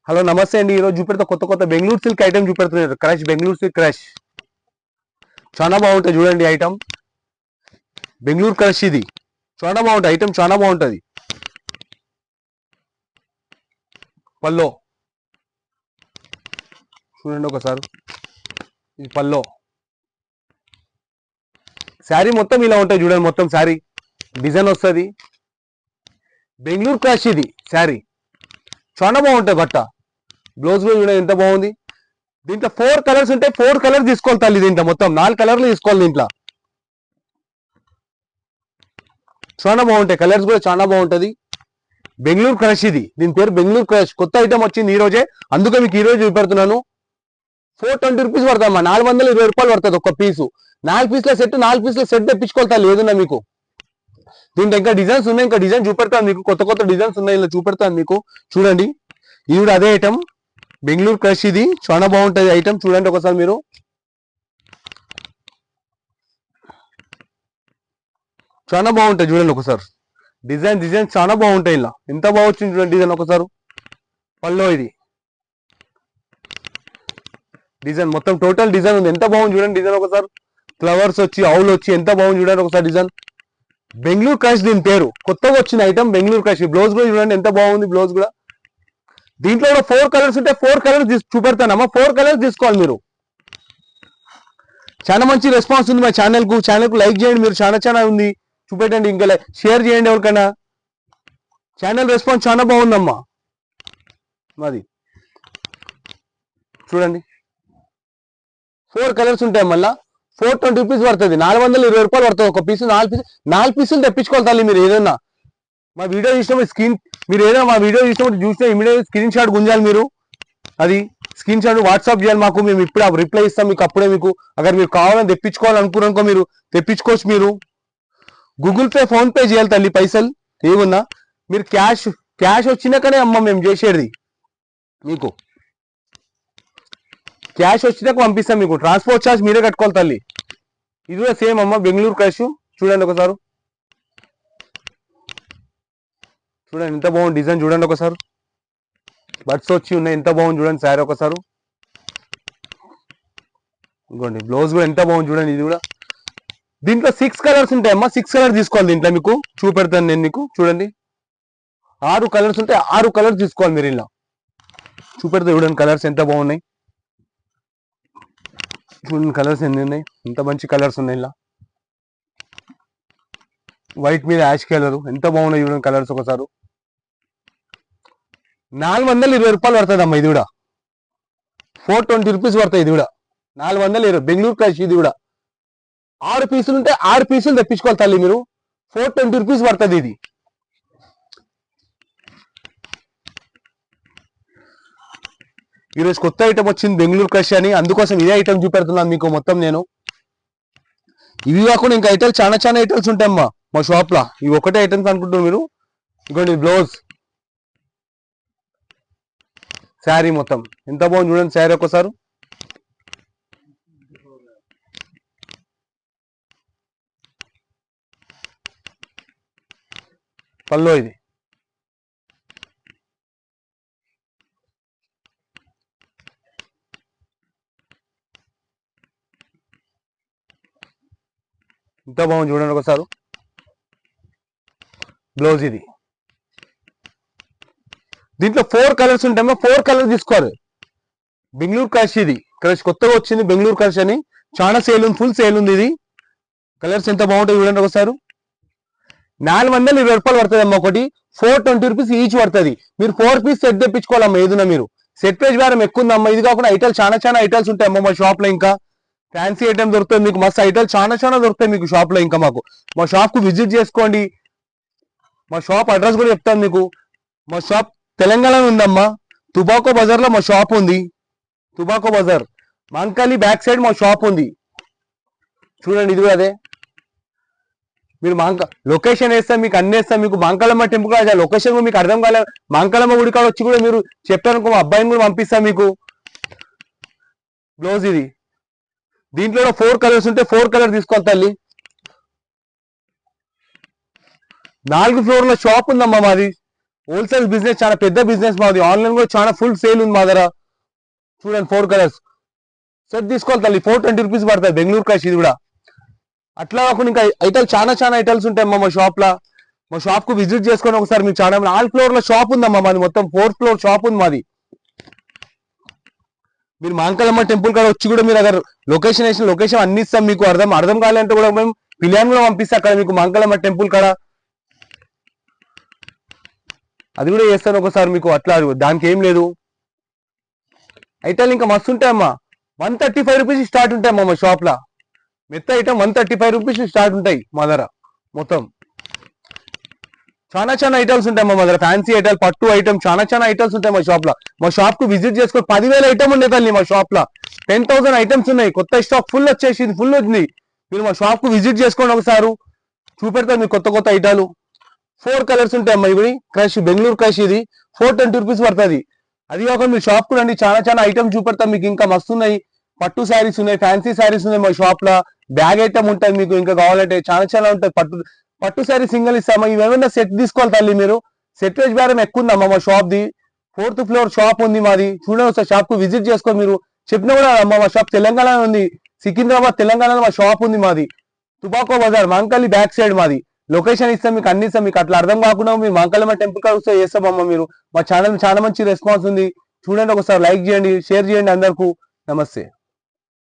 Hello నమస్తే అండి. ఈరోజు చూపెడతా కొత్త కొత్త బెంగళూరు సిల్క్ ఐటమ్ చూపెడుతున్నారు. క్రష్ బెంగళూరు సిల్క్ క్రష్ చాలా బాగుంటుంది చూడండి. ఐటమ్ బెంగళూరు క్రష్ ఇది చాలా బాగుంటుంది. ఐటమ్ చాలా బాగుంటుంది. పల్లో చూడండి ఒకసారి. ఇది పల్లో శారీ మొత్తం ఇలా ఉంటుంది చూడండి. మొత్తం శారీ డిజైన్ వస్తుంది. బెంగళూరు క్రష్ ఇది శారీ చాలా బాగుంటుంది. బట్ట బ్లౌజ్ కూడా చూడండి ఎంత బాగుంది. దీంట్లో 4 కలర్స్ ఉంటాయి. 4 కలర్స్ తీసుకోవాలి తల్లి. దీంట్లో మొత్తం 4 కలర్లు తీసుకోవాలి. దీంట్లో చాలా బాగుంటాయి. కలర్స్ కూడా చాలా బాగుంటది. బెంగళూరు క్రష్ ఇది. దీని పేరు బెంగళూరు క్రష్. కొత్త ఐటమ్ వచ్చింది ఈ రోజే, అందుకే మీకు ఈ రోజు చూపెడుతున్నాను. 420 రూపీస్ పడతామా, 420 రూపాయలు పడుతుంది ఒక్క పీసు. 4 పీసుల సెట్, 4 పీసుల సెట్ తెప్పించుకోవాలి లేదన్నా మీకు. దీంట్లో ఇంకా డిజైన్స్ ఉన్నాయి. ఇంకా డిజైన్ చూపెడతాను మీకు. కొత్త కొత్త డిజైన్స్ ఉన్నాయి, ఇలా చూపెడతాను మీకు. చూడండి, ఇది కూడా అదే ఐటమ్ బెంగళూరు క్రష్. ఇది చాలా బాగుంటది ఐటమ్. చూడండి ఒకసారి మీరు. చాలా బాగుంటాయి చూడండి ఒకసారి. డిజైన్ చాలా బాగుంటాయి. ఇలా ఎంత బాగా వచ్చింది చూడండి డిజైన్ ఒకసారి. పల్లో ఇది డిజైన్ మొత్తం టోటల్ డిజైన్ ఉంది. ఎంత బాగుంది చూడండి డిజైన్ ఒకసారి. ఫ్లవర్స్ వచ్చి ఆవులు వచ్చి ఎంత బాగుంది చూడండి ఒకసారి డిజైన్. బెంగళూరు క్రష్ దీని పేరు. కొత్తగా వచ్చిన ఐటమ్ బెంగళూరు క్రష్. బ్లౌజ్ కూడా చూడండి ఎంత బాగుంది. బ్లౌజ్ కూడా దీంట్లో కూడా 4 కలర్స్ ఉంటే 4 కలర్స్ చూపెడతానమ్మా. 4 కలర్స్ తీసుకోవాలి మీరు. చాలా మంచి రెస్పాన్స్ ఉంది మా ఛానల్ కు లైక్ చేయండి మీరు. చాలా ఉంది చూపెట్టండి. ఇంకా షేర్ చేయండి ఎవరికైనా. ఛానల్ రెస్పాన్స్ చాలా బాగుందమ్మా మాది. చూడండి 4 కలర్స్ ఉంటాయి. మళ్ళా 420 రూపీస్ పడుతుంది. 420 రూపాయలు పడుతుంది ఒక పీసు. 4 పీసులు తెప్పించుకోవాలి తల్లి. మీరు ఏదన్నా మా వీడియో చూసినప్పుడు మీరు ఏదైనా మా వీడియో చూసినా ఇమీడియట్ స్క్రీన్ షాట్ గుంజాలి మీరు. అది స్క్రీన్ షాట్ వాట్సాప్ చేయాలి మాకు. మేము ఇప్పుడు రిప్లై ఇస్తాం మీకు. అప్పుడే మీకు అगर మీరు కావాలని తెప్పించుకోవాలనుకున్నాకో మీరు తెప్పించుకోవచ్చు. మీరు గూగుల్ పే, ఫోన్ పే చేయాలి తల్లి. పైసలు ఏమున్నా మీరు క్యాష్ వచ్చినాకనే అమ్మ మేము చేసేది. మీకు క్యాష్ వచ్చినాక పంపిస్తాం మీకు. ట్రాన్స్పోర్ట్ ఛార్జ్ మీరే కట్టుకోవాలి తల్లి. ఇది కూడా సేమ్ అమ్మ బెంగళూరు క్రష్. చూడండి ఒకసారి. చూడండి ఎంత బాగుంది డిజైన్. చూడండి ఒకసారి. బట్స్ వచ్చి ఉన్నాయి ఎంత బాగుంది చూడండి శారీ ఒకసారి. ఇంకోండి బ్లౌజ్ కూడా ఎంత బాగుంది చూడండి. ఇది కూడా దీంట్లో 6 కలర్స్ ఉంటాయమ్మా. 6 కలర్స్ తీసుకోవాలి. దీంట్లో మీకు చూపెడతాను నేను మీకు. చూడండి 6 కలర్స్ ఉంటాయి. 6 కలర్స్ తీసుకోవాలి మీరు. ఇలా చూపెడతా చూడండి కలర్స్ ఎంత బాగున్నాయి. చూడండి కలర్స్ ఎన్ని ఉన్నాయి. ఎంత మంచి కలర్స్ ఉన్నాయి. ఇలా వైట్ మీద యాష్ కలర్ ఎంత బాగున్నాయి చూడండి కలర్స్ ఒకసారి. 420 రూపాయలు పడుతుంది అమ్మా. ఇది కూడా 420 రూపీస్ పడుతుంది. ఇది కూడా 420 బెంగళూరు క్రష్. ఇది కూడా 6 పీసులు ఉంటే 6 పీసులు తెప్పించుకోవాలి తల్లి మీరు. 420 రూపీస్ పడుతుంది. ఇది ఈరోజు కొత్త ఐటమ్ వచ్చింది బెంగళూరు క్రష్ అని, అందుకోసం ఇదే ఐటమ్ చూపెడుతున్నాను మీకు మొత్తం నేను. ఇవి కాకుండా ఇంకా ఐటమ్స్ చాలా ఐటమ్స్ ఉంటాయమ్మా మా షాప్ లో. ఇవి ఒకటే ఐటమ్స్ అనుకుంటున్నారు మీరు. ఇంకోటి బ్లౌజ్, శారీ మొత్తం ఎంత బాగుంది చూడండి శారీ ఒకసారి. పల్లో ఇది ఎంత బాగుంది చూడండి ఒకసారి. బ్లౌజ్ ఇది. దీంట్లో 4 కలర్స్ ఉంటాయమ్మా. 4 కలర్స్ తీసుకోవాలి. బెంగళూరు క్రష్ ఇది. క్రష్ కొత్తగా వచ్చింది బెంగళూరు క్రష్ అని. చాలా సేల్ ఉంది, ఫుల్ సేల్ ఉంది ఇది. కలర్స్ ఎంత బాగుంటాయి చూడండి ఒకసారి. 420 రూపాయలు పడుతుంది అమ్మ ఒకటి. 420 రూపీస్ ఈచ్ పడుతుంది. మీరు 4 పీస్ సెట్ తెప్పించుకోవాలమ్మా. ఏదైనా మీరు సెట్ ప్రైస్ బేరం ఎక్కువ ఉందమ్మా. ఇది కాకుండా ఐటమ్స్ చాలా ఐటమ్స్ ఉంటాయి అమ్మ మా షాప్ లో. ఇంకా ఫ్యాన్సీ ఐటమ్ దొరుకుతుంది మీకు. మస్తు ఐటమ్స్ చాలా దొరుకుతాయి మీకు షాప్ లో. ఇంకా మాకు మా షాప్ కు విజిట్ చేసుకోండి. మా షాప్ అడ్రస్ కూడా చెప్తాను మీకు. మా షాప్ తెలంగాణలో ఉందమ్మా. తుబాకో బజార్ లో మా షాప్ ఉంది. తుబాకో బజార్ మంకాలి బ్యాక్ సైడ్ మా షాప్ ఉంది. చూడండి ఇది కూడా అదే. మీరు లొకేషన్ వేస్తాం మీకు, అన్ని వేస్తాం మీకు. మాంకాళమ్మ టెంపుల్ అదే లొకేషన్ కూడా మీకు అర్థం కాలే. మాంకాళమ్మ గుడి కాడ వచ్చి కూడా మీరు చెప్పారనుకో, మా అబ్బాయిని కూడా పంపిస్తాం మీకు. బ్లౌజ్ ఇది. దీంట్లో 4 కలర్స్ ఉంటే 4 కలర్ తీసుకోవాలి తల్లి. 4 ఫ్లోర్ల షాప్ ఉందమ్మా మాది. హోల్సేల్ బిజినెస్ చాలా పెద్ద బిజినెస్ మాది. ఆన్లైన్ కూడా చాలా ఫుల్ సేల్ ఉంది మా దగ్గర. చూడండి 4 కలర్స్ సెట్ తీసుకోవాలి తల్లి, 420 రూపీస్ పడతాయి. బెంగళూరు క్రష్ ఇది కూడా. అట్లా కాకుండా ఇంకా ఐటమ్స్ చాలా ఐటమ్స్ ఉంటాయి మా షాప్ లో. మా షాప్ కు విజిట్ చేసుకొని ఒకసారి మీకు చాలా ఆల్ ఫ్లోర్ లో షాప్ ఉందమ్మా మాది. మొత్తం 4th ఫ్లోర్ షాప్ ఉంది మాది. మీరు మాంకాలమ్మ టెంపుల్ కాడ వచ్చి కూడా మీరు అక్కడ లొకేషన్ అన్ని ఇస్తాం మీకు. అర్థం కావాలంటే కూడా మేము పిలియాన్ కూడా పంపిస్తాం అక్కడ మీకు మాంకాలమ్మ టెంపుల్ కాడ. అది కూడా చేస్తాను ఒకసారి మీకు. అట్లా దానికి ఏం లేదు. ఐటమ్ ఇంకా మస్తు ఉంటాయమ్మా. 135 రూపీస్ స్టార్ట్ ఉంటాయమ్మా మా షాప్ లో. మెత్త ఐటమ్ 135 రూపీస్ స్టార్ట్ ఉంటాయి మా దగ్గర. మొత్తం చాలా ఐటమ్స్ ఉంటాయి మా దగ్గర. ఫ్యాన్సీ ఐటమ్, పట్టు ఐటమ్, చాలా ఐటమ్స్ ఉంటాయి మా షాప్ లో. మా షాప్ కు విజిట్ చేసుకొని 10,000 ఐటమ్ ఉండే తల్లి మా షాప్ లో. 10,000 ఐటమ్స్ ఉన్నాయి. కొత్త స్టాక్ ఫుల్ వచ్చేసింది, ఫుల్ వచ్చింది. మీరు మా షాప్ కు విజిట్ చేసుకోండి ఒకసారి. చూపెడతారు మీకు కొత్త ఐటాలు. 4 కలర్స్ ఉంటాయి అమ్మా. ఇవి క్రష్, బెంగళూరు క్రష్ ఇది 420 రూపీస్ పడుతుంది. అది కాకుండా మీరు షాప్ కు రండి, చాలా ఐటమ్ చూపెడతాం మీకు. ఇంకా మస్తు ఉన్నాయి. పట్టు శారీస్ ఉన్నాయి, ఫ్యాన్సీ శారీస్ ఉన్నాయి మా షాప్ లో. బ్యాగ్ ఐటమ్ ఉంటుంది మీకు. ఇంకా కావాలంటే చాలా ఉంటాయి. పట్టు శారీ సింగిల్ ఇస్తామా. ఇవేమన్నా సెట్ తీసుకోవాలి తల్లి మీరు. సెట్ వేజ్ బేరం ఎక్కువ ఉందమ్మా మా shop the. 4th floor shop ఉంది మాది. చూడండి ఒకసారి షాప్ కు విజిట్ చేసుకో మీరు. చెప్పినా కూడా అమ్మా మా షాప్ తెలంగాణ ఉంది. సికింద్రాబాద్ తెలంగాణలో మా షాప్ ఉంది మాది. తుబాకో బజార్ మాంకలి బ్యాక్ సైడ్ మాది. లొకేషన్ ఇస్తాం మీకు, అన్ని ఇస్తాం మీకు. అట్లా అర్థం కాకుండా మీరు మాంకలమ్మ టెంపుల్ కాడ వస్తే చేస్తామమ్మా మీరు. మా ఛానల్ చాలా మంచి రెస్పాన్స్ ఉంది. చూడండి ఒకసారి, లైక్ చేయండి, షేర్ చేయండి అందరికీ. నమస్తే.